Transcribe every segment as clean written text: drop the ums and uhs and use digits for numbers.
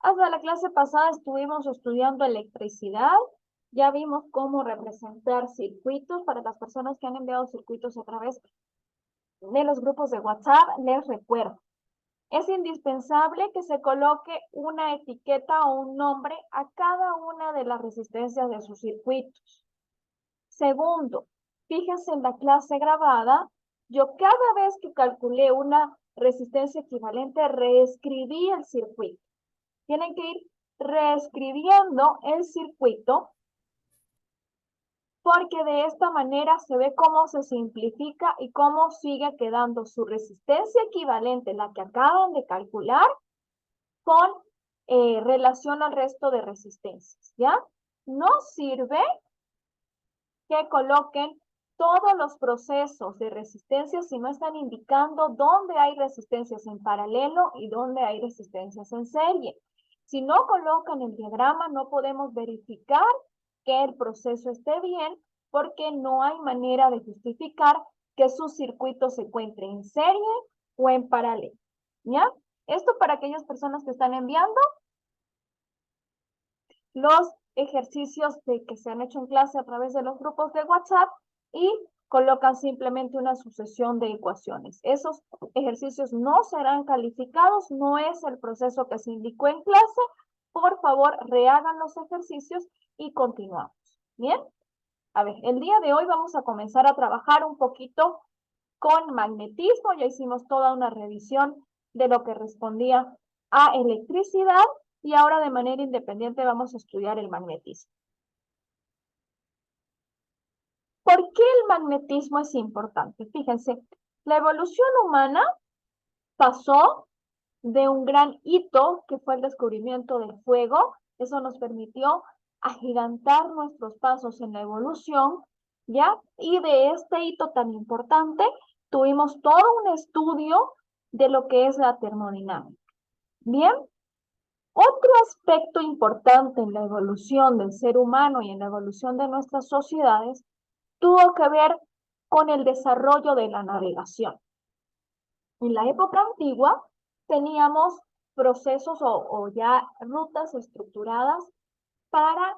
Hasta la clase pasada estuvimos estudiando electricidad. Ya vimos cómo representar circuitos. Para las personas que han enviado circuitos a través de los grupos de WhatsApp, les recuerdo. Es indispensable que se coloque una etiqueta o un nombre a cada una de las resistencias de sus circuitos. Segundo, fíjense en la clase grabada. Yo cada vez que calculé una resistencia equivalente, reescribí el circuito. Tienen que ir reescribiendo el circuito porque de esta manera se ve cómo se simplifica y cómo sigue quedando su resistencia equivalente, la que acaban de calcular, con relación al resto de resistencias, ¿ya? No sirve que coloquen todos los procesos de resistencia si no están indicando dónde hay resistencias en paralelo y dónde hay resistencias en serie. Si no colocan el diagrama, no podemos verificar que el proceso esté bien porque no hay manera de justificar que su circuito se encuentre en serie o en paralelo, ¿ya? Esto para aquellas personas que están enviando los ejercicios que se han hecho en clase a través de los grupos de WhatsApp y colocan simplemente una sucesión de ecuaciones. Esos ejercicios no serán calificados, no es el proceso que se indicó en clase. Por favor, rehagan los ejercicios y continuamos. ¿Bien? A ver, el día de hoy vamos a comenzar a trabajar un poquito con magnetismo. Ya hicimos toda una revisión de lo que respondía a electricidad y ahora de manera independiente vamos a estudiar el magnetismo. ¿Por qué el magnetismo es importante? Fíjense, la evolución humana pasó de un gran hito que fue el descubrimiento del fuego. Eso nos permitió agigantar nuestros pasos en la evolución, ¿ya? Y de este hito tan importante tuvimos todo un estudio de lo que es la termodinámica. Bien, otro aspecto importante en la evolución del ser humano y en la evolución de nuestras sociedades tuvo que ver con el desarrollo de la navegación. En la época antigua teníamos procesos o ya rutas estructuradas para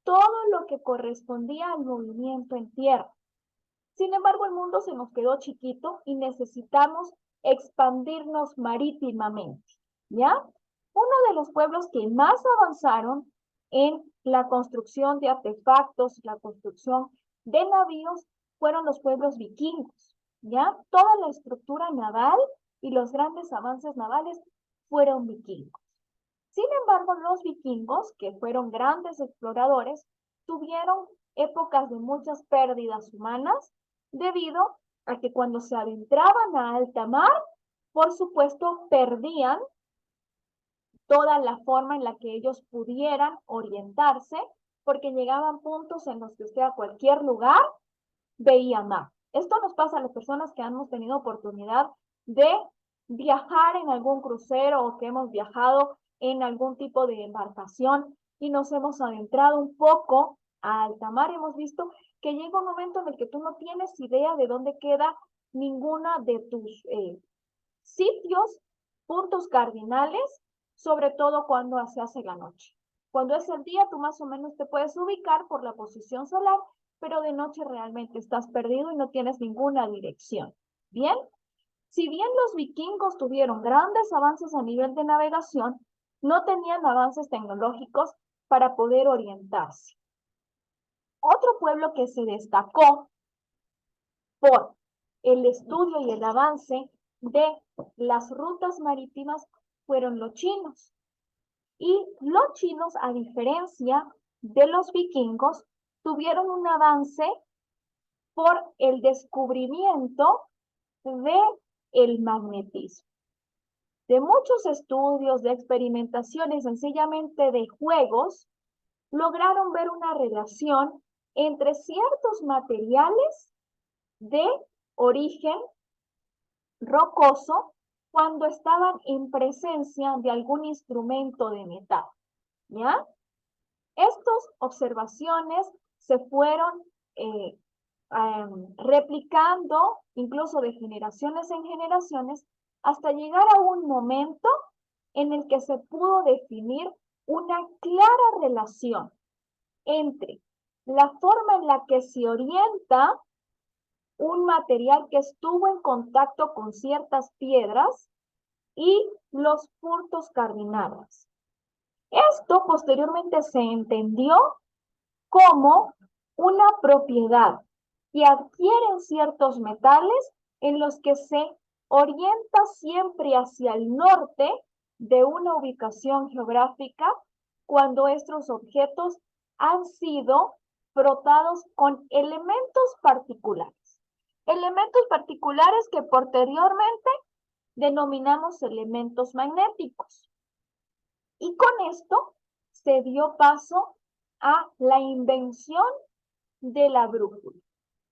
todo lo que correspondía al movimiento en tierra. Sin embargo, el mundo se nos quedó chiquito y necesitamos expandirnos marítimamente, ¿ya? Uno de los pueblos que más avanzaron en la construcción de artefactos, la construcción de navíos, fueron los pueblos vikingos, ¿ya? Toda la estructura naval y los grandes avances navales fueron vikingos. Sin embargo, los vikingos, que fueron grandes exploradores, tuvieron épocas de muchas pérdidas humanas debido a que cuando se adentraban a alta mar, por supuesto, perdían toda la forma en la que ellos pudieran orientarse, porque llegaban puntos en los que usted a cualquier lugar veía mar. Esto nos pasa a las personas que hemos tenido oportunidad de viajar en algún crucero o que hemos viajado en algún tipo de embarcación y nos hemos adentrado un poco a alta mar. Hemos visto que llega un momento en el que tú no tienes idea de dónde queda ninguna de tus sitios, puntos cardinales, sobre todo cuando se hace la noche. Cuando es el día, tú más o menos te puedes ubicar por la posición solar, pero de noche realmente estás perdido y no tienes ninguna dirección. Bien, si bien los vikingos tuvieron grandes avances a nivel de navegación, no tenían avances tecnológicos para poder orientarse. Otro pueblo que se destacó por el estudio y el avance de las rutas marítimas fueron los chinos. Y los chinos, a diferencia de los vikingos, tuvieron un avance por el descubrimiento del magnetismo. De muchos estudios, de experimentaciones, sencillamente de juegos, lograron ver una relación entre ciertos materiales de origen rocoso cuando estaban en presencia de algún instrumento de metal, ¿ya? Estas observaciones se fueron replicando incluso de generaciones en generaciones hasta llegar a un momento en el que se pudo definir una clara relación entre la forma en la que se orienta un material que estuvo en contacto con ciertas piedras y los puntos cardinales. Esto posteriormente se entendió como una propiedad que adquieren ciertos metales en los que se orienta siempre hacia el norte de una ubicación geográfica cuando estos objetos han sido frotados con elementos particulares. Elementos particulares que posteriormente denominamos elementos magnéticos. Y con esto se dio paso a la invención de la brújula.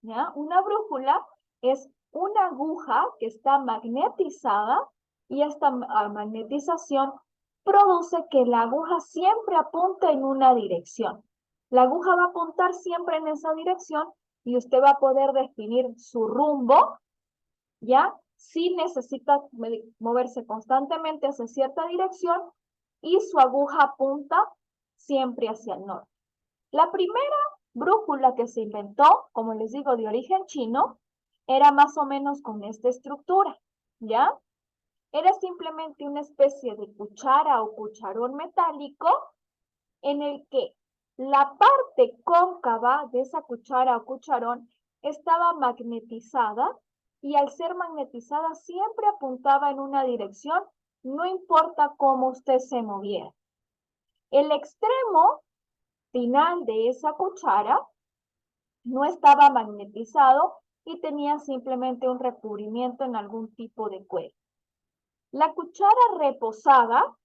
¿Ya? Una brújula es una aguja que está magnetizada y esta magnetización produce que la aguja siempre apunte en una dirección. La aguja va a apuntar siempre en esa dirección y usted va a poder definir su rumbo, ¿ya? Si necesita moverse constantemente hacia cierta dirección y su aguja apunta siempre hacia el norte. La primera brújula que se inventó, como les digo, de origen chino, era más o menos con esta estructura, ¿ya? Era simplemente una especie de cuchara o cucharón metálico en el que la parte cóncava de esa cuchara o cucharón estaba magnetizada y al ser magnetizada siempre apuntaba en una dirección, no importa cómo usted se moviera. El extremo final de esa cuchara no estaba magnetizado y tenía simplemente un recubrimiento en algún tipo de cuero. La cuchara reposaba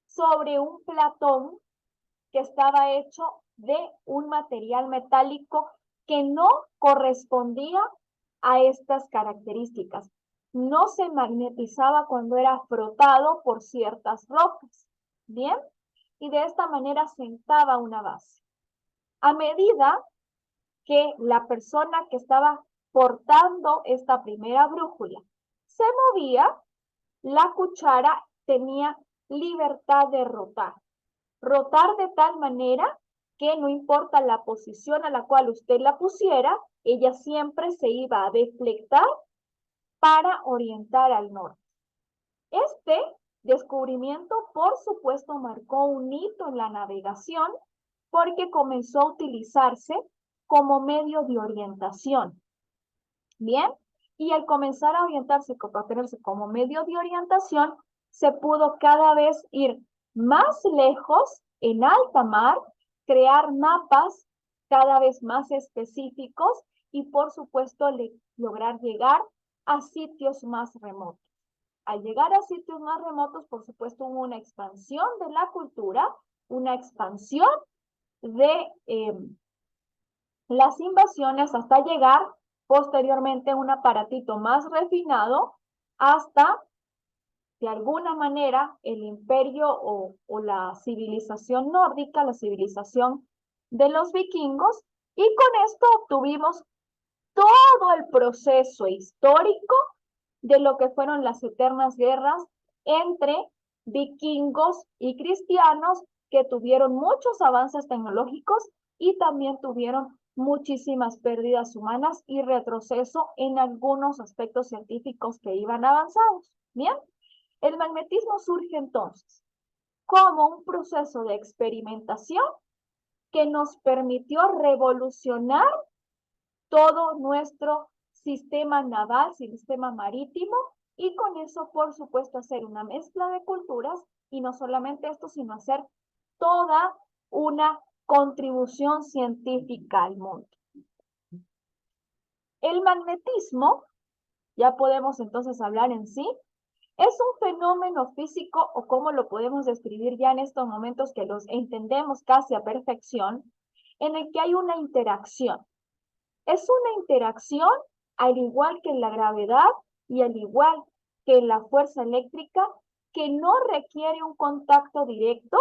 sobre un platón que estaba hecho de un material metálico que no correspondía a estas características. No se magnetizaba cuando era frotado por ciertas rocas. ¿Bien? Y de esta manera sentaba una base. A medida que la persona que estaba portando esta primera brújula se movía, la cuchara tenía libertad de rotar. Rotar de tal manera que no importa la posición a la cual usted la pusiera, ella siempre se iba a deflectar para orientar al norte. Este descubrimiento, por supuesto, marcó un hito en la navegación porque comenzó a utilizarse como medio de orientación. Bien, y al comenzar a orientarse, a tenerse como medio de orientación, se pudo cada vez ir más lejos en alta mar, crear mapas cada vez más específicos y por supuesto lograr llegar a sitios más remotos. Al llegar a sitios más remotos, por supuesto, hubo una expansión de la cultura, una expansión de las invasiones hasta llegar posteriormente a un aparatito más refinado hasta, de alguna manera, el imperio o la civilización nórdica, la civilización de los vikingos, y con esto obtuvimos todo el proceso histórico de lo que fueron las eternas guerras entre vikingos y cristianos que tuvieron muchos avances tecnológicos y también tuvieron muchísimas pérdidas humanas y retroceso en algunos aspectos científicos que iban avanzados. Bien, el magnetismo surge entonces como un proceso de experimentación que nos permitió revolucionar todo nuestro sistema naval, sistema marítimo, y con eso, por supuesto, hacer una mezcla de culturas, y no solamente esto, sino hacer toda una contribución científica al mundo. El magnetismo, ya podemos entonces hablar en sí, es un fenómeno físico, o como lo podemos describir ya en estos momentos que los entendemos casi a perfección, en el que hay una interacción. Es una interacción al igual que en la gravedad y al igual que en la fuerza eléctrica, que no requiere un contacto directo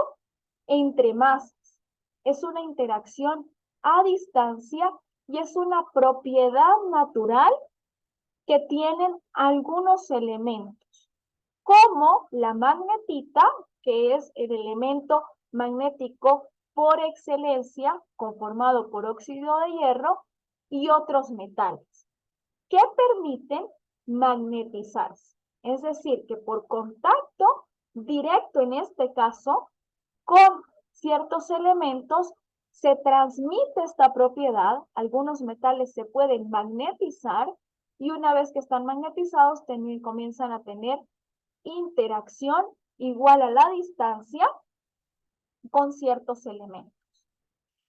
entre masas. Es una interacción a distancia y es una propiedad natural que tienen algunos elementos. como la magnetita, que es el elemento magnético por excelencia, conformado por óxido de hierro y otros metales, que permiten magnetizarse. Es decir, que por contacto directo, en este caso, con ciertos elementos, se transmite esta propiedad. Algunos metales se pueden magnetizar y una vez que están magnetizados, comienzan a tener interacción igual a la distancia con ciertos elementos.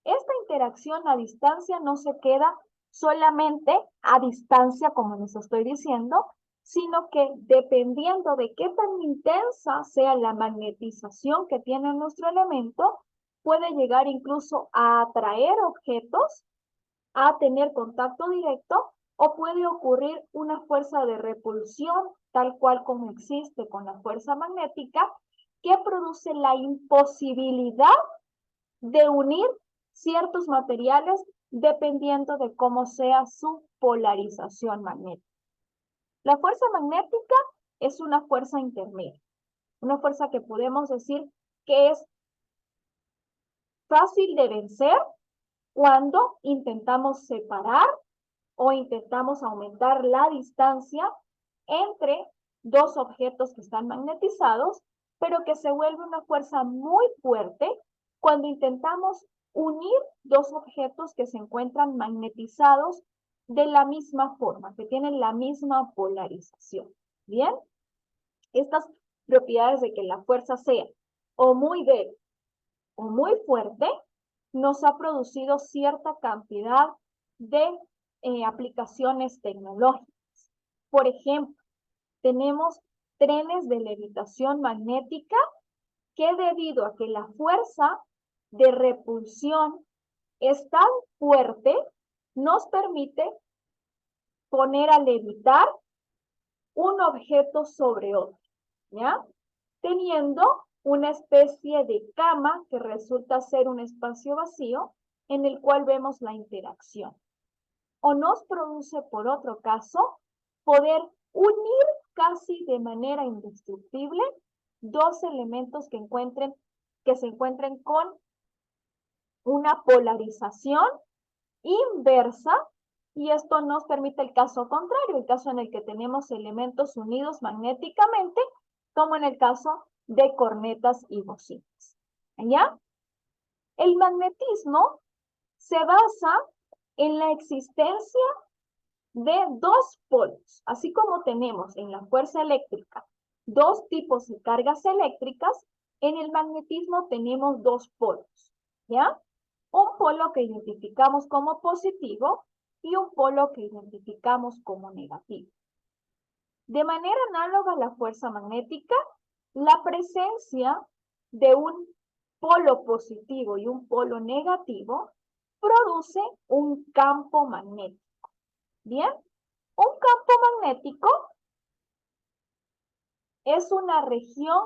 Esta interacción a distancia no se queda solamente a distancia, como les estoy diciendo, sino que dependiendo de qué tan intensa sea la magnetización que tiene nuestro elemento, puede llegar incluso a atraer objetos, a tener contacto directo, o puede ocurrir una fuerza de repulsión, tal cual como existe con la fuerza magnética, que produce la imposibilidad de unir ciertos materiales dependiendo de cómo sea su polarización magnética. La fuerza magnética es una fuerza intermedia, una fuerza que podemos decir que es fácil de vencer cuando intentamos separar o intentamos aumentar la distancia entre dos objetos que están magnetizados, pero que se vuelve una fuerza muy fuerte cuando intentamos unir dos objetos que se encuentran magnetizados de la misma forma, que tienen la misma polarización. ¿Bien? Estas propiedades de que la fuerza sea o muy débil o muy fuerte nos ha producido cierta cantidad de aplicaciones tecnológicas. Por ejemplo, tenemos trenes de levitación magnética que debido a que la fuerza de repulsión es tan fuerte, nos permite poner a levitar un objeto sobre otro, ¿ya? Teniendo una especie de cama que resulta ser un espacio vacío en el cual vemos la interacción. O nos produce, por otro caso, poder unir casi de manera indestructible dos elementos que se encuentren con una polarización inversa, y esto nos permite el caso contrario, el caso en el que tenemos elementos unidos magnéticamente, como en el caso de cornetas y bocinas. ¿Ya? El magnetismo se basa en la existencia de dos polos, así como tenemos en la fuerza eléctrica dos tipos de cargas eléctricas, en el magnetismo tenemos dos polos, ¿ya? Un polo que identificamos como positivo y un polo que identificamos como negativo. De manera análoga a la fuerza magnética, la presencia de un polo positivo y un polo negativo produce un campo magnético. ¿Bien? Un campo magnético es una región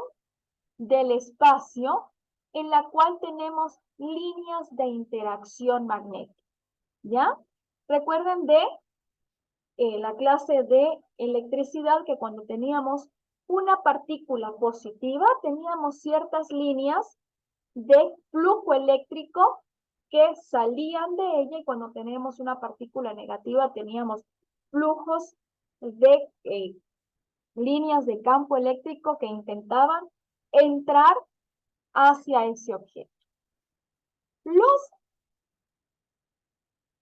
del espacio en la cual tenemos líneas de interacción magnética. ¿Ya? Recuerden de la clase de electricidad que cuando teníamos una partícula positiva, teníamos ciertas líneas de flujo eléctrico que salían de ella, y cuando tenemos una partícula negativa teníamos flujos de líneas de campo eléctrico que intentaban entrar hacia ese objeto. Los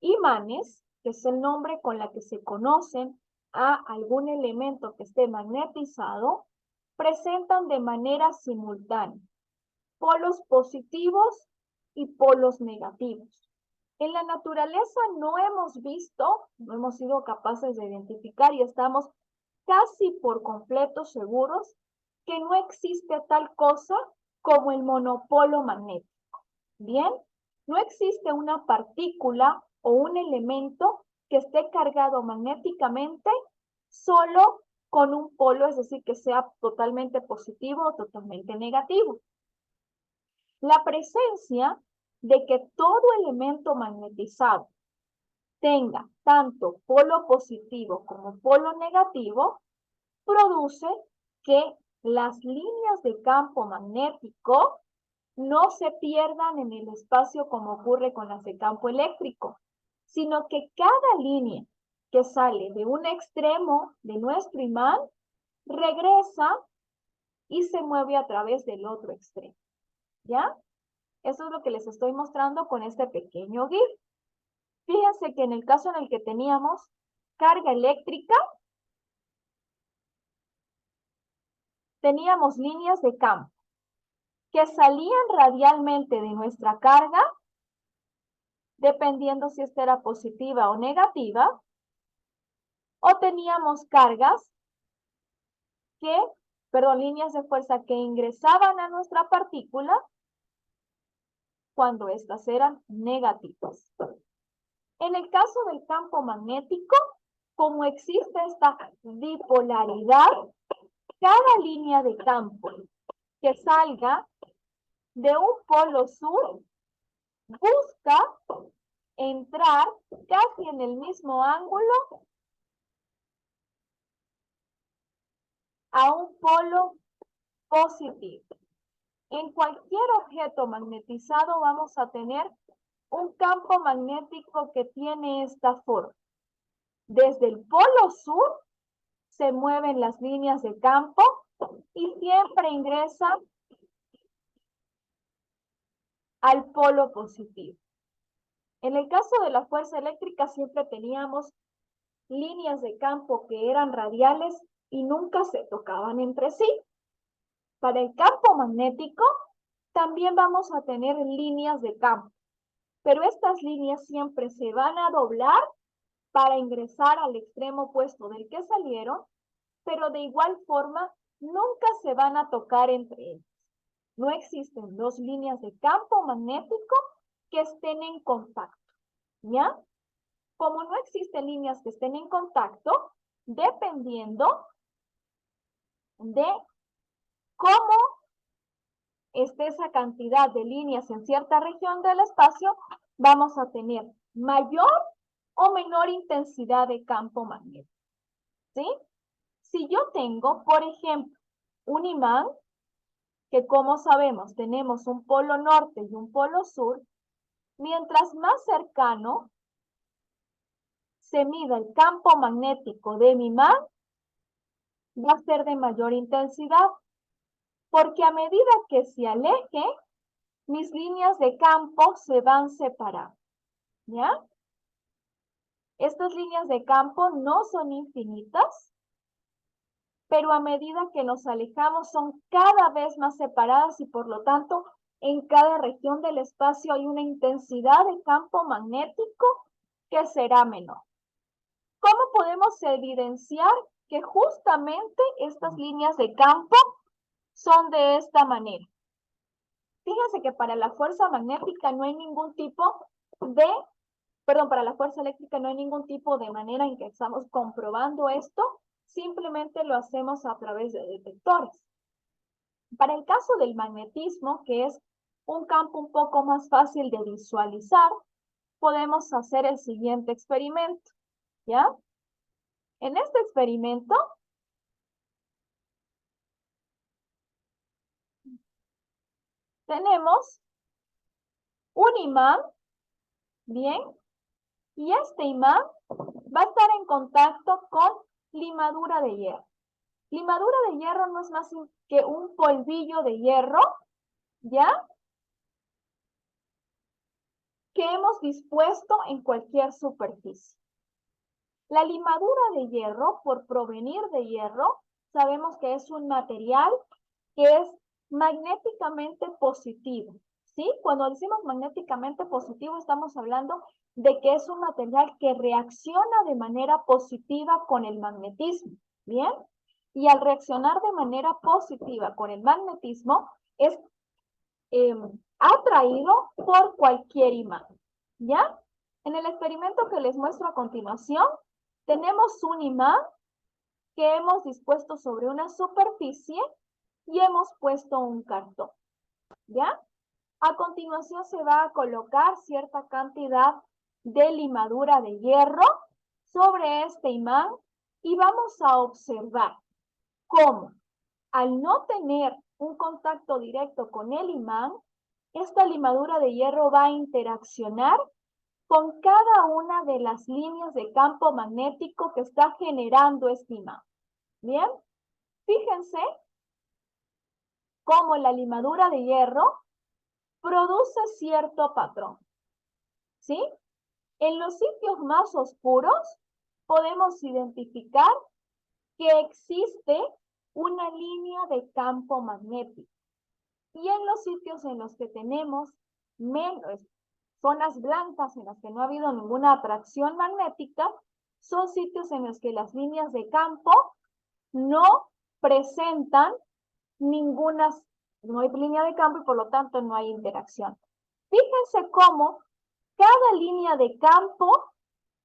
imanes, que es el nombre con la que se conocen a algún elemento que esté magnetizado, presentan de manera simultánea polos positivos y polos negativos. En la naturaleza no hemos sido capaces de identificar y estamos casi por completo seguros que no existe tal cosa como el monopolo magnético. Bien, no existe una partícula o un elemento que esté cargado magnéticamente solo con un polo, es decir, que sea totalmente positivo o totalmente negativo. La presencia de que todo elemento magnetizado tenga tanto polo positivo como polo negativo produce que las líneas de campo magnético no se pierdan en el espacio como ocurre con las de campo eléctrico, sino que cada línea que sale de un extremo de nuestro imán regresa y se mueve a través del otro extremo. ¿Ya? Eso es lo que les estoy mostrando con este pequeño GIF. Fíjense que en el caso en el que teníamos carga eléctrica, teníamos líneas de campo que salían radialmente de nuestra carga, dependiendo si esta era positiva o negativa, o teníamos líneas de fuerza que ingresaban a nuestra partícula cuando estas eran negativas. En el caso del campo magnético, como existe esta bipolaridad, cada línea de campo que salga de un polo sur busca entrar casi en el mismo ángulo a un polo positivo. En cualquier objeto magnetizado vamos a tener un campo magnético que tiene esta forma. Desde el polo sur se mueven las líneas de campo y siempre ingresan al polo positivo. En el caso de la fuerza eléctrica siempre teníamos líneas de campo que eran radiales y nunca se tocaban entre sí. Para el campo magnético también vamos a tener líneas de campo, pero estas líneas siempre se van a doblar para ingresar al extremo opuesto del que salieron, pero de igual forma nunca se van a tocar entre ellas. No existen dos líneas de campo magnético que estén en contacto, ¿ya? Como no existen líneas que estén en contacto, dependiendo de cómo esté esa cantidad de líneas en cierta región del espacio, vamos a tener mayor o menor intensidad de campo magnético, ¿sí? Si yo tengo, por ejemplo, un imán, que como sabemos tenemos un polo norte y un polo sur, mientras más cercano se mida el campo magnético de mi imán, va a ser de mayor intensidad, porque a medida que se aleje, mis líneas de campo se van separando, ¿ya? Estas líneas de campo no son infinitas, pero a medida que nos alejamos son cada vez más separadas y por lo tanto en cada región del espacio hay una intensidad de campo magnético que será menor. ¿Cómo podemos evidenciar que justamente estas líneas de campo son de esta manera? Fíjense que para la fuerza magnética no hay ningún tipo de, para la fuerza eléctrica no hay ningún tipo de manera en que estamos comprobando esto, simplemente lo hacemos a través de detectores. Para el caso del magnetismo, que es un campo un poco más fácil de visualizar, podemos hacer el siguiente experimento, ¿ya? En este experimento, tenemos un imán, ¿bien? Y este imán va a estar en contacto con limadura de hierro. Limadura de hierro no es más que un polvillo de hierro, ¿ya? Que hemos dispuesto en cualquier superficie. La limadura de hierro, por provenir de hierro, sabemos que es un material que es magnéticamente positivo, ¿sí? Cuando decimos magnéticamente positivo, estamos hablando de que es un material que reacciona de manera positiva con el magnetismo, ¿bien? Y al reaccionar de manera positiva con el magnetismo, es atraído por cualquier imán, ¿ya? En el experimento que les muestro a continuación, tenemos un imán que hemos dispuesto sobre una superficie y hemos puesto un cartón, ¿ya? A continuación se va a colocar cierta cantidad de limadura de hierro sobre este imán y vamos a observar cómo al no tener un contacto directo con el imán, esta limadura de hierro va a interaccionar con cada una de las líneas de campo magnético que está generando este imán. Bien, fíjense cómo la limadura de hierro produce cierto patrón, ¿sí? En los sitios más oscuros podemos identificar que existe una línea de campo magnético. Y en los sitios en los que tenemos menos zonas blancas, en las que no ha habido ninguna atracción magnética, son sitios en los que las líneas de campo no presentan no hay línea de campo y por lo tanto no hay interacción. Fíjense cómo cada línea de campo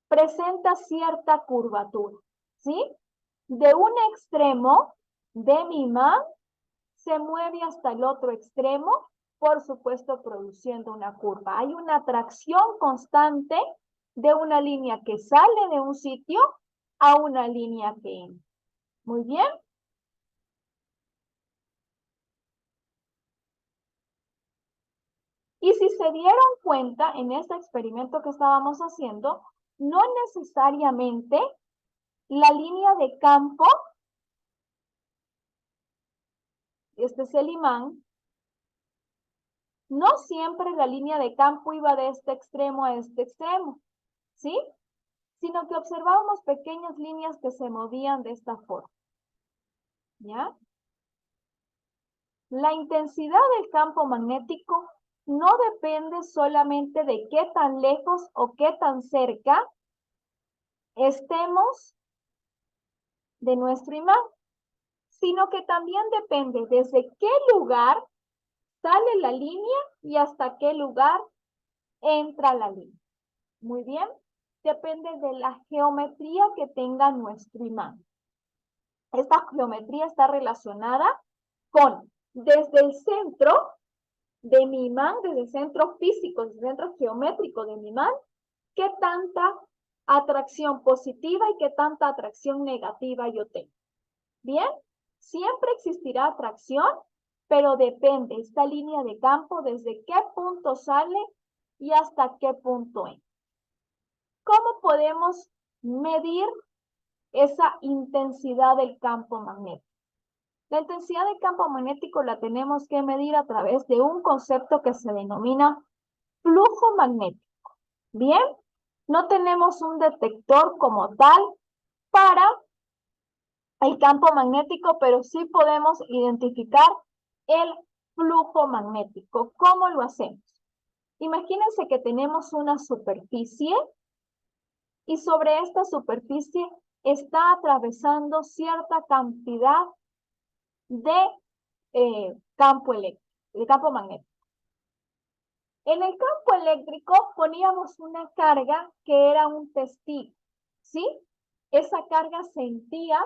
presenta cierta curvatura, ¿sí? De un extremo de mi imán se mueve hasta el otro extremo, por supuesto produciendo una curva. Hay una atracción constante de una línea que sale de un sitio a una línea que entra. Muy bien. Y si se dieron cuenta en este experimento que estábamos haciendo, no necesariamente la línea de campo, este es el imán, no siempre la línea de campo iba de este extremo a este extremo, ¿sí? Sino que observábamos pequeñas líneas que se movían de esta forma, ¿ya? La intensidad del campo magnético no depende solamente de qué tan lejos o qué tan cerca estemos de nuestro imán, sino que también depende desde qué lugar sale la línea y hasta qué lugar entra la línea. Muy bien, depende de la geometría que tenga nuestro imán. Esta geometría está relacionada con desde el centro de mi imán, desde el centro físico, desde el centro geométrico de mi imán, qué tanta atracción positiva y qué tanta atracción negativa yo tengo. Bien, siempre existirá atracción, pero depende esta línea de campo desde qué punto sale y hasta qué punto entra. ¿Cómo podemos medir esa intensidad del campo magnético? La intensidad del campo magnético la tenemos que medir a través de un concepto que se denomina flujo magnético. Bien, no tenemos un detector como tal para el campo magnético, pero sí podemos identificar el flujo magnético. ¿Cómo lo hacemos? Imagínense que tenemos una superficie y sobre esta superficie está atravesando cierta cantidad de campo eléctrico, de campo magnético. En el campo eléctrico poníamos una carga que era un testigo, ¿sí? Esa carga sentía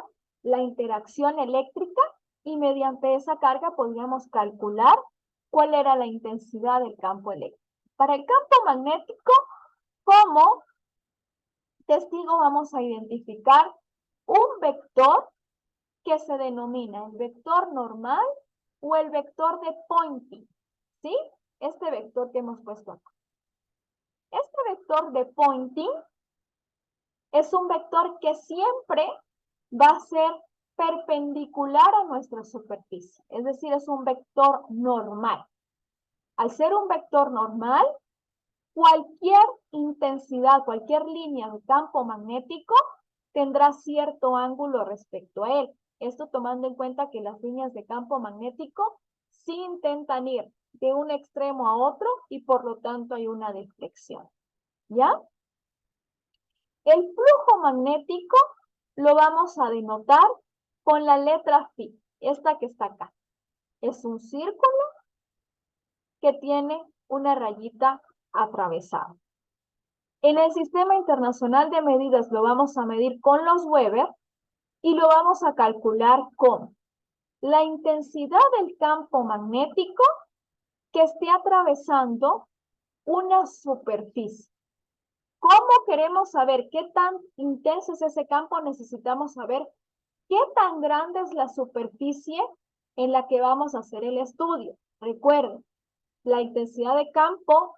la interacción eléctrica y mediante esa carga podíamos calcular cuál era la intensidad del campo eléctrico. Para el campo magnético, como testigo vamos a identificar un vector que se denomina el vector normal o el vector de Poynting, ¿sí? Este vector que hemos puesto acá. Este vector de Poynting es un vector que siempre va a ser perpendicular a nuestra superficie, es decir, es un vector normal. Al ser un vector normal, cualquier intensidad, cualquier línea de campo magnético tendrá cierto ángulo respecto a él. Esto tomando en cuenta que las líneas de campo magnético sí intentan ir de un extremo a otro y por lo tanto hay una deflexión. ¿Ya? El flujo magnético lo vamos a denotar con la letra Φ, esta que está acá. Es un círculo que tiene una rayita atravesada. En el Sistema Internacional de Medidas lo vamos a medir con los Weber y lo vamos a calcular con la intensidad del campo magnético que esté atravesando una superficie. ¿Cómo queremos saber qué tan intenso es ese campo? Necesitamos saber qué tan grande es la superficie en la que vamos a hacer el estudio. Recuerden, la intensidad de campo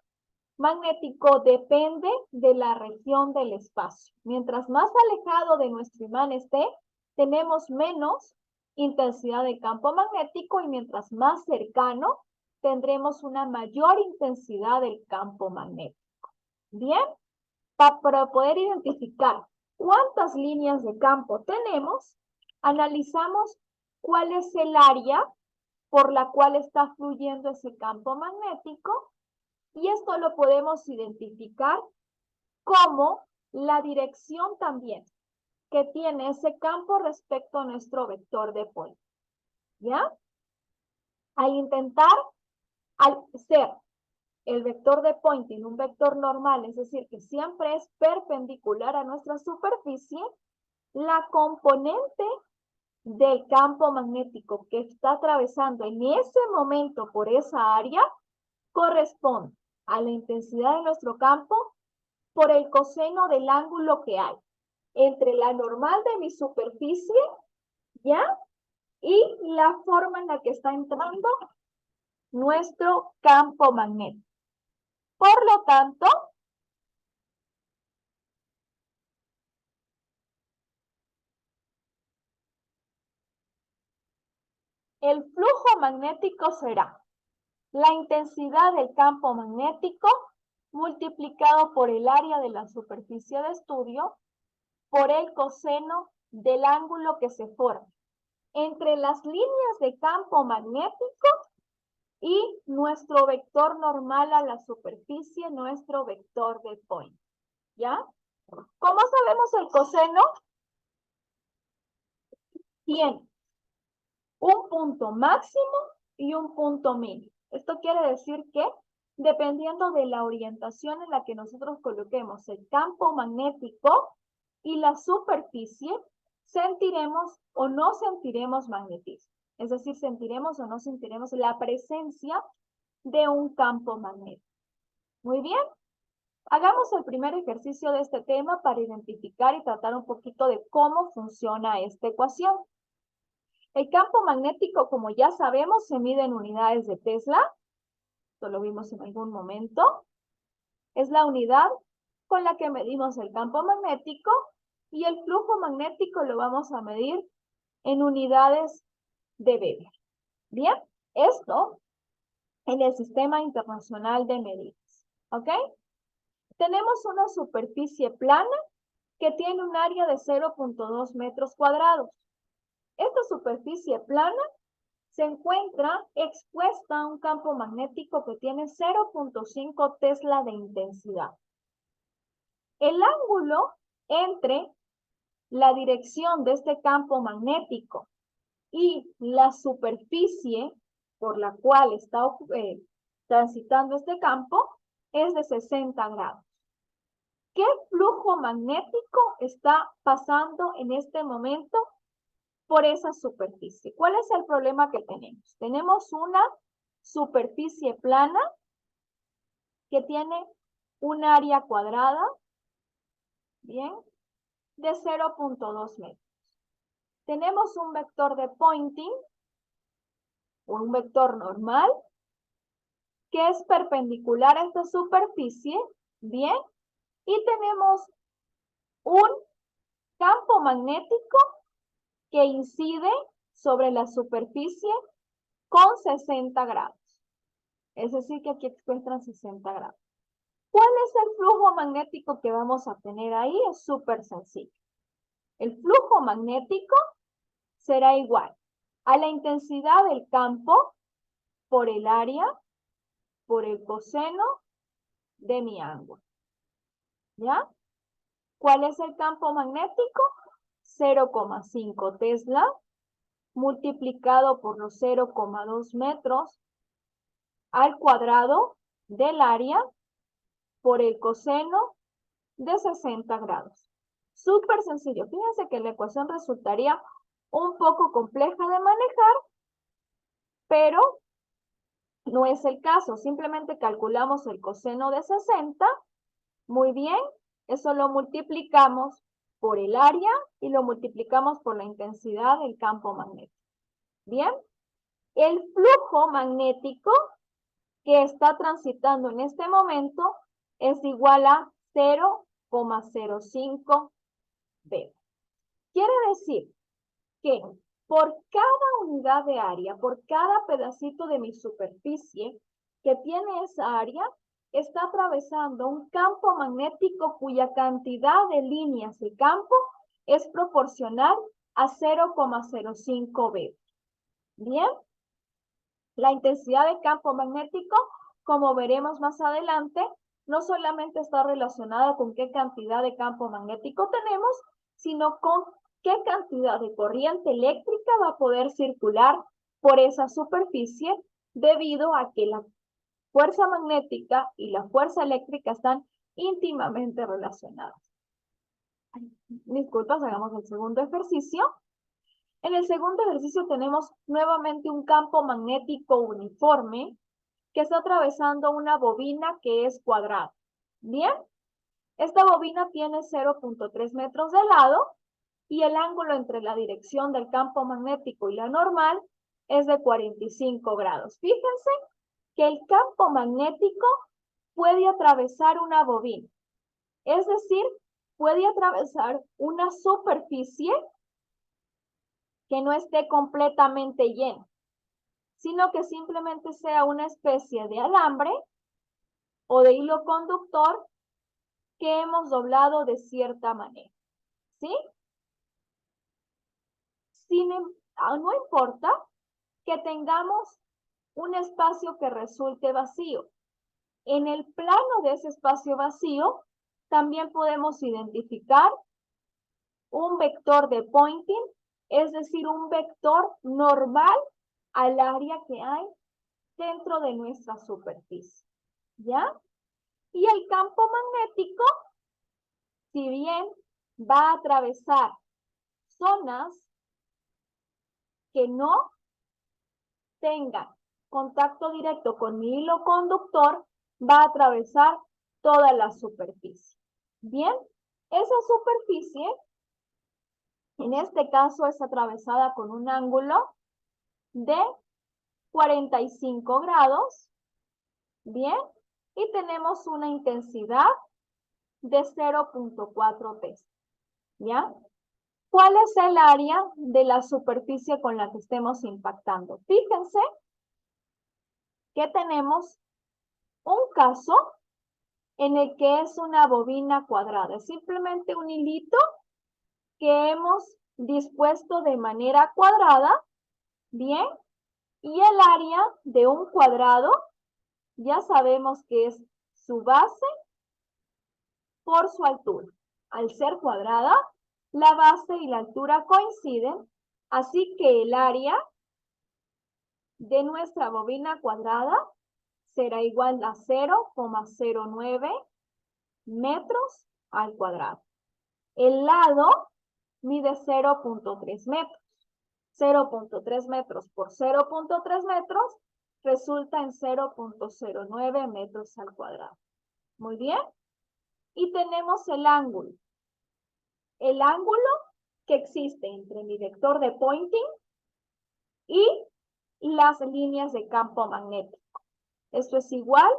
magnético depende de la región del espacio. Mientras más alejado de nuestro imán esté, tenemos menos intensidad de campo magnético y mientras más cercano, tendremos una mayor intensidad del campo magnético. Bien, para poder identificar cuántas líneas de campo tenemos, analizamos cuál es el área por la cual está fluyendo ese campo magnético y esto lo podemos identificar como la dirección también que tiene ese campo respecto a nuestro vector de Poynting. ¿Ya? Al ser el vector de Poynting un vector normal, es decir, que siempre es perpendicular a nuestra superficie, la componente del campo magnético que está atravesando en ese momento por esa área corresponde a la intensidad de nuestro campo por el coseno del ángulo que hay entre la normal de mi superficie, ¿ya? Y la forma en la que está entrando nuestro campo magnético. Por lo tanto, el flujo magnético será la intensidad del campo magnético multiplicado por el área de la superficie de estudio por el coseno del ángulo que se forma entre las líneas de campo magnético y nuestro vector normal a la superficie, nuestro vector de Poynting. ¿Ya? ¿Cómo sabemos el coseno? Tiene un punto máximo y un punto mínimo. Esto quiere decir que dependiendo de la orientación en la que nosotros coloquemos el campo magnético y la superficie, sentiremos o no sentiremos magnetismo. Es decir, sentiremos o no sentiremos la presencia de un campo magnético. Muy bien. Hagamos el primer ejercicio de este tema para identificar y tratar un poquito de cómo funciona esta ecuación. El campo magnético, como ya sabemos, se mide en unidades de Tesla. Esto lo vimos en algún momento. Es la unidad con la que medimos el campo magnético y el flujo magnético lo vamos a medir en unidades de Weber. Bien, esto en el Sistema Internacional de Medidas. ¿Ok? Tenemos una superficie plana que tiene un área de 0.2 metros cuadrados. Esta superficie plana se encuentra expuesta a un campo magnético que tiene 0.5 Tesla de intensidad. El ángulo entre la dirección de este campo magnético y la superficie por la cual está transitando este campo es de 60 grados. ¿Qué flujo magnético está pasando en este momento por esa superficie? ¿Cuál es el problema que tenemos? Tenemos una superficie plana que tiene un área cuadrada, bien, de 0.2 metros. Tenemos un vector de Poynting, o un vector normal, que es perpendicular a esta superficie, bien, y tenemos un campo magnético que incide sobre la superficie con 60 grados. Es decir, que aquí encuentran 60 grados. ¿Cuál es el flujo magnético que vamos a tener ahí? Es súper sencillo. El flujo magnético será igual a la intensidad del campo por el área, por el coseno de mi ángulo. ¿Ya? ¿Cuál es el campo magnético? 0,5 Tesla multiplicado por los 0,2 metros al cuadrado del área por el coseno de 60 grados. Súper sencillo. Fíjense que la ecuación resultaría un poco compleja de manejar, pero no es el caso. Simplemente calculamos el coseno de 60. Muy bien. Eso lo multiplicamos por el área y lo multiplicamos por la intensidad del campo magnético. Bien. El flujo magnético que está transitando en este momento es igual a 0,05 B. Quiere decir que por cada unidad de área, por cada pedacito de mi superficie que tiene esa área, está atravesando un campo magnético cuya cantidad de líneas de campo es proporcional a 0,05 B. Bien, la intensidad de campo magnético, como veremos más adelante, no solamente está relacionada con qué cantidad de campo magnético tenemos, sino con qué cantidad de corriente eléctrica va a poder circular por esa superficie debido a que la fuerza magnética y la fuerza eléctrica están íntimamente relacionadas. Disculpas, hagamos el segundo ejercicio. En el segundo ejercicio tenemos nuevamente un campo magnético uniforme que está atravesando una bobina que es cuadrada. Bien, esta bobina tiene 0,3 metros de lado y el ángulo entre la dirección del campo magnético y la normal es de 45 grados. Fíjense que el campo magnético puede atravesar una bobina, es decir, puede atravesar una superficie que no esté completamente llena, sino que simplemente sea una especie de alambre o de hilo conductor que hemos doblado de cierta manera, ¿sí? No importa que tengamos un espacio que resulte vacío. En el plano de ese espacio vacío, también podemos identificar un vector de Poynting, es decir, un vector normal al área que hay dentro de nuestra superficie, ¿ya? Y el campo magnético, si bien va a atravesar zonas que no tengan contacto directo con mi hilo conductor, va a atravesar toda la superficie. Bien, esa superficie, en este caso, es atravesada con un ángulo de 45 grados. Bien, y tenemos una intensidad de 0,4 T. ¿Ya? ¿Cuál es el área de la superficie con la que estemos impactando? Fíjense que tenemos un caso en el que es una bobina cuadrada. Es simplemente un hilito que hemos dispuesto de manera cuadrada, ¿bien? Y el área de un cuadrado, ya sabemos que es su base por su altura. Al ser cuadrada, la base y la altura coinciden, así que el área de nuestra bobina cuadrada será igual a 0,09 metros al cuadrado. El lado mide 0,3 metros. 0,3 metros por 0,3 metros resulta en 0,09 metros al cuadrado. Muy bien. Y tenemos el ángulo. El ángulo que existe entre mi vector de Poynting y las líneas de campo magnético. Esto es igual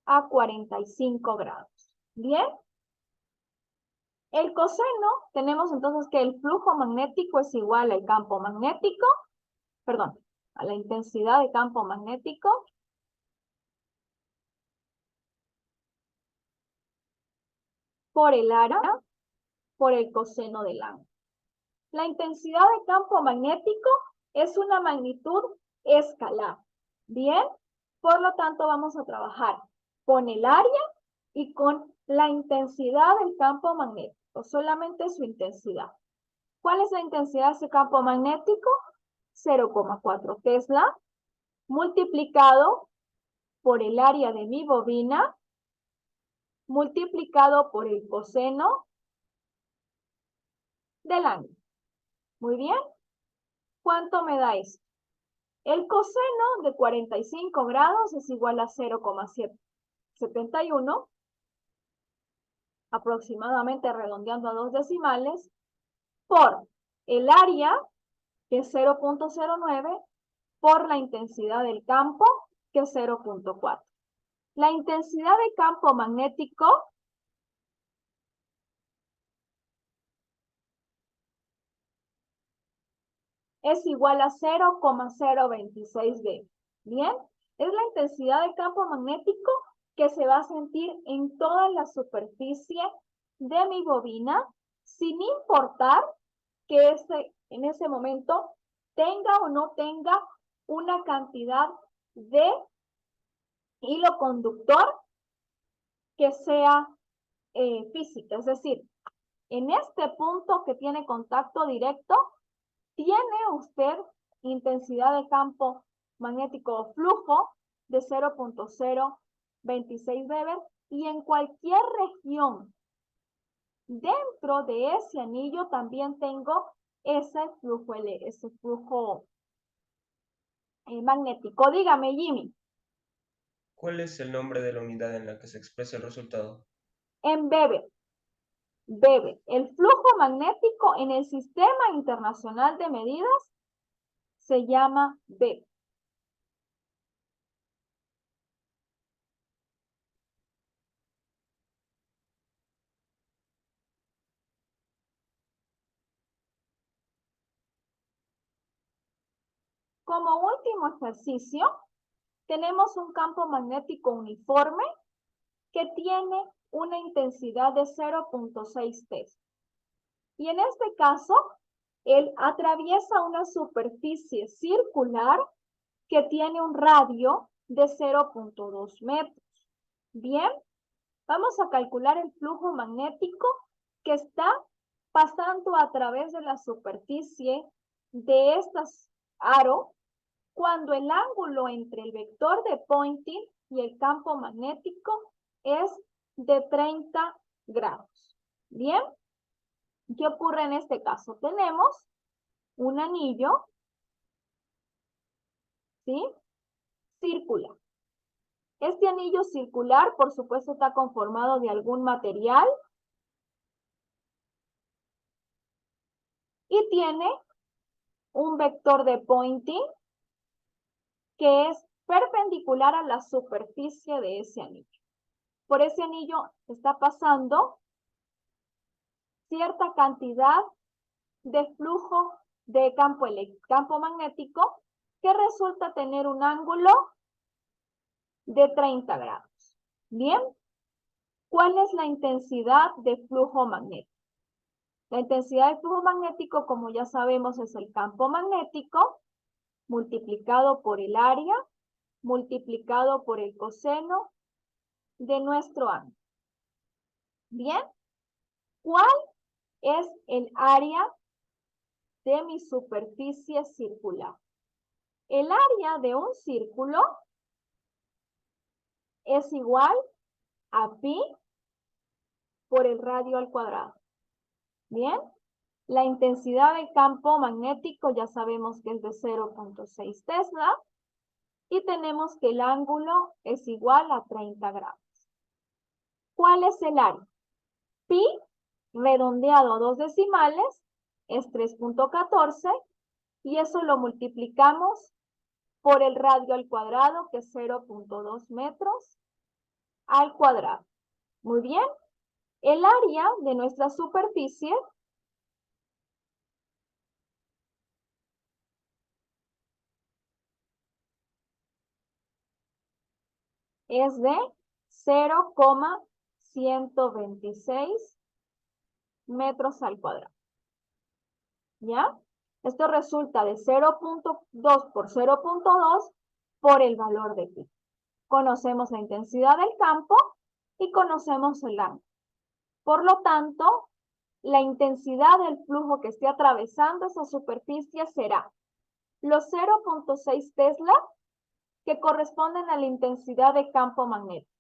a 45 grados. Bien. El coseno, tenemos entonces que el flujo magnético es igual al campo magnético, perdón, a la intensidad de campo magnético por el área, por el coseno del ángulo. La intensidad de campo magnético es una magnitud escalar. Bien, por lo tanto vamos a trabajar con el área y con la intensidad del campo magnético, solamente su intensidad. ¿Cuál es la intensidad de ese campo magnético? 0,4 Tesla multiplicado por el área de mi bobina multiplicado por el coseno del ángulo. Muy bien. ¿Cuánto me da esto? El coseno de 45 grados es igual a 0,71, aproximadamente redondeando a 2 decimales, por el área, que es 0,09, por la intensidad del campo, que es 0.4. La intensidad de campo magnético es igual a 0,026 dB. ¿Bien? Es la intensidad de campo magnético que se va a sentir en toda la superficie de mi bobina, sin importar que en ese momento tenga o no tenga una cantidad de hilo conductor que sea física. Es decir, en este punto que tiene contacto directo, tiene usted intensidad de campo magnético o flujo de 0.026 Weber, y en cualquier región dentro de ese anillo también tengo ese flujo magnético. Dígame, Jimmy. ¿Cuál es el nombre de la unidad en la que se expresa el resultado? En Weber. Weber. El flujo magnético en el Sistema Internacional de Medidas se llama Weber. Como último ejercicio, tenemos un campo magnético uniforme que tiene una intensidad de 0.6 Tesla. Y en este caso, él atraviesa una superficie circular que tiene un radio de 0.2 metros. Bien, vamos a calcular el flujo magnético que está pasando a través de la superficie de estas aro cuando el ángulo entre el vector de Poynting y el campo magnético es de 30 grados. Bien, ¿qué ocurre en este caso? Tenemos un anillo, ¿sí? Circular. Este anillo circular, por supuesto, está conformado de algún material y tiene un vector de Poynting que es perpendicular a la superficie de ese anillo. Por ese anillo está pasando cierta cantidad de flujo de campo magnético que resulta tener un ángulo de 30 grados. Bien, ¿cuál es la intensidad de flujo magnético? La intensidad de flujo magnético, como ya sabemos, es el campo magnético multiplicado por el área, multiplicado por el coseno de nuestro ángulo. Bien, ¿cuál es el área de mi superficie circular? El área de un círculo es igual a pi por el radio al cuadrado. Bien, la intensidad del campo magnético ya sabemos que es de 0.6 Tesla y tenemos que el ángulo es igual a 30 grados. ¿Cuál es el área? Pi redondeado a 2 decimales es 3.14 y eso lo multiplicamos por el radio al cuadrado, que es 0.2 metros al cuadrado. Muy bien. El área de nuestra superficie es de 0,126 metros al cuadrado. ¿Ya? Esto resulta de 0.2 por 0.2 por el valor de pi. Conocemos la intensidad del campo y conocemos el ángulo. Por lo tanto, la intensidad del flujo que esté atravesando esa superficie será los 0.6 Tesla, que corresponden a la intensidad de campo magnético,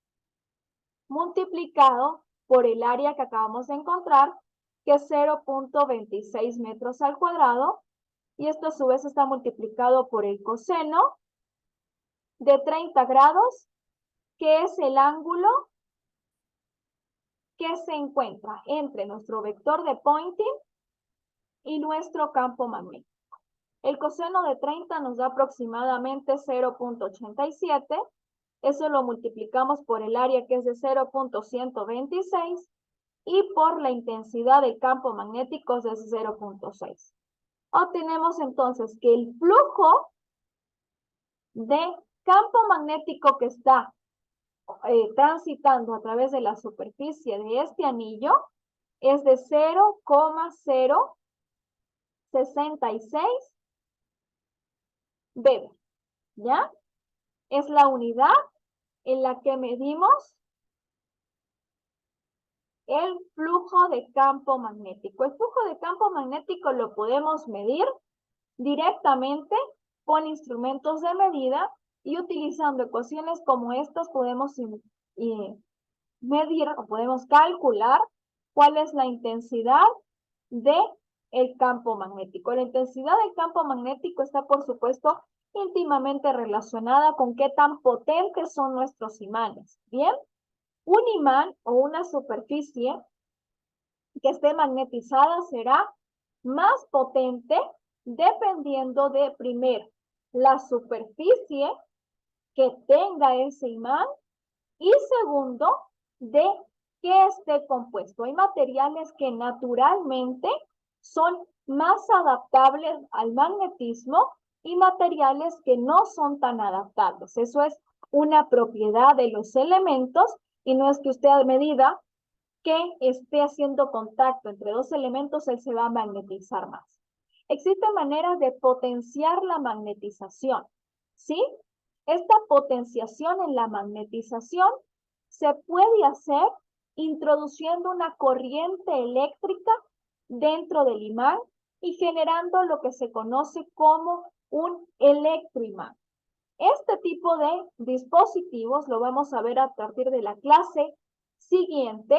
multiplicado por el área que acabamos de encontrar, que es 0.26 metros al cuadrado, y esto a su vez está multiplicado por el coseno de 30 grados, que es el ángulo que se encuentra entre nuestro vector de Poynting y nuestro campo magnético. El coseno de 30 nos da aproximadamente 0.87. Eso lo multiplicamos por el área que es de 0.126 y por la intensidad del campo magnético es de 0.6. Obtenemos entonces que el flujo de campo magnético que está transitando a través de la superficie de este anillo es de 0,066 Weber, ¿ya? Es la unidad en la que medimos el flujo de campo magnético. El flujo de campo magnético lo podemos medir directamente con instrumentos de medida y utilizando ecuaciones como estas podemos medir o podemos calcular cuál es la intensidad del campo magnético. La intensidad del campo magnético está, por supuesto, íntimamente relacionada con qué tan potentes son nuestros imanes. Bien, un imán o una superficie que esté magnetizada será más potente dependiendo de, primero, la superficie que tenga ese imán y segundo, de qué esté compuesto. Hay materiales que naturalmente son más adaptables al magnetismo y materiales que no son tan adaptables. Eso es una propiedad de los elementos y no es que usted a medida que esté haciendo contacto entre dos elementos, él se va a magnetizar más. Existen maneras de potenciar la magnetización, ¿sí? Esta potenciación en la magnetización se puede hacer introduciendo una corriente eléctrica dentro del imán y generando lo que se conoce como un electroimán. Este tipo de dispositivos lo vamos a ver a partir de la clase siguiente,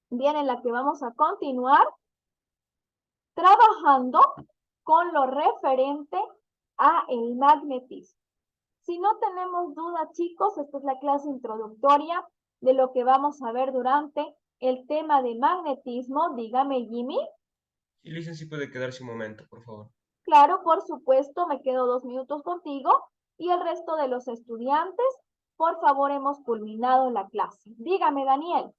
bien, en la que vamos a continuar trabajando con lo referente a el magnetismo. Si no tenemos duda, chicos, esta es la clase introductoria de lo que vamos a ver durante el tema de magnetismo. Dígame, Jimmy. Y Listen, si puede quedarse un momento, por favor. Claro, por supuesto, me quedo 2 minutos contigo y el resto de los estudiantes, por favor, hemos culminado la clase. Dígame, Daniel.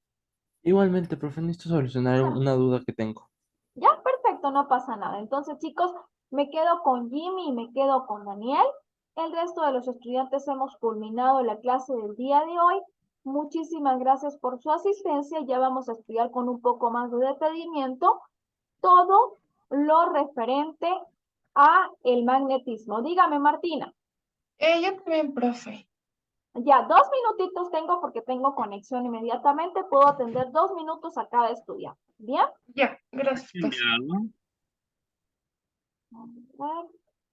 Igualmente, profe, necesito solucionar una duda que tengo. Ya, perfecto, no pasa nada. Entonces, chicos, me quedo con Jimmy y me quedo con Daniel. El resto de los estudiantes hemos culminado la clase del día de hoy. Muchísimas gracias por su asistencia. Ya vamos a estudiar con un poco más de detenimiento todo lo referente a el magnetismo. Dígame, Martina. Yo también, profe. Ya, 2 minutitos tengo porque tengo conexión inmediatamente. Puedo atender 2 minutos a cada estudiante. ¿Bien? Ya, gracias, profe. A ver.